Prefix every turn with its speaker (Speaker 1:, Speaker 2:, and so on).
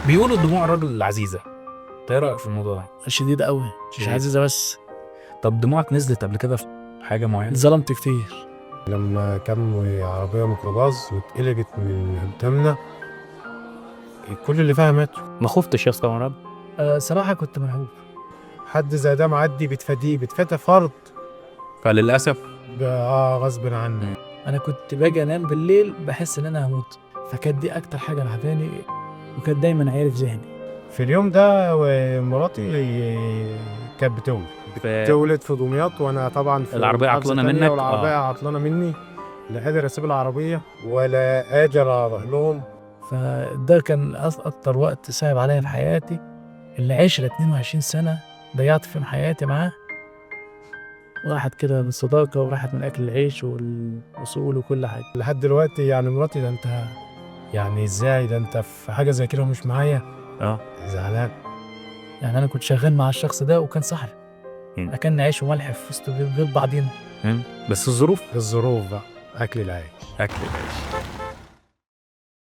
Speaker 1: بيقولوا دموع الراجل عزيزة، ايه رأيك في الموضوع ده؟
Speaker 2: شديدة قوي، مش
Speaker 1: شديد.
Speaker 2: عزيزة بس.
Speaker 1: طب دموعك نزلت قبل كده في حاجة معينة؟
Speaker 2: اتظلمت كتير.
Speaker 3: لما كان عربية ميكروباص واتقلبت من قدامنا، كل اللي فيها ماتوا.
Speaker 1: ما خفتش يا اسطى يا مراد؟
Speaker 2: صراحة كنت مرعوب.
Speaker 3: حد زي ده معدي بتفتى فرد
Speaker 1: فللأسف
Speaker 3: غصب عني.
Speaker 2: انا كنت باجي انام بالليل بحس ان انا هموت، فكانت دي اكتر حاجة لحقاني، وكانت دايما عيالي في ذهني.
Speaker 3: في اليوم ده مراتي كانت بتولد في دمياط، وانا طبعا في
Speaker 1: العربية
Speaker 3: محافظة
Speaker 1: عطلانة
Speaker 3: تانية،
Speaker 1: منك؟
Speaker 3: والعربية عطلانة مني، لا قادر اسيب العربية ولا قادر اروح لهم.
Speaker 2: فده كان اكتر وقت صعب عليا في حياتي، اللي عشرة 22 سنة ضيعت فيهم حياتي معاه، راحت كده بالصداقة وراحت من أكل العيش والأصول وكل حاجة.
Speaker 3: لحد دلوقتي يعني مراتي، ده انت يعني ازاي ده انت في حاجة زي كده ومش معايا؟ زعلان.
Speaker 2: يعني أنا كنت شغال مع الشخص ده وكان صاحبي،
Speaker 1: مم.
Speaker 2: أكلنا عيش وملح في وسط غير بعضينا.
Speaker 1: بس الظروف
Speaker 3: الظروف بقى، اكل العيش.
Speaker 1: أكل العيش.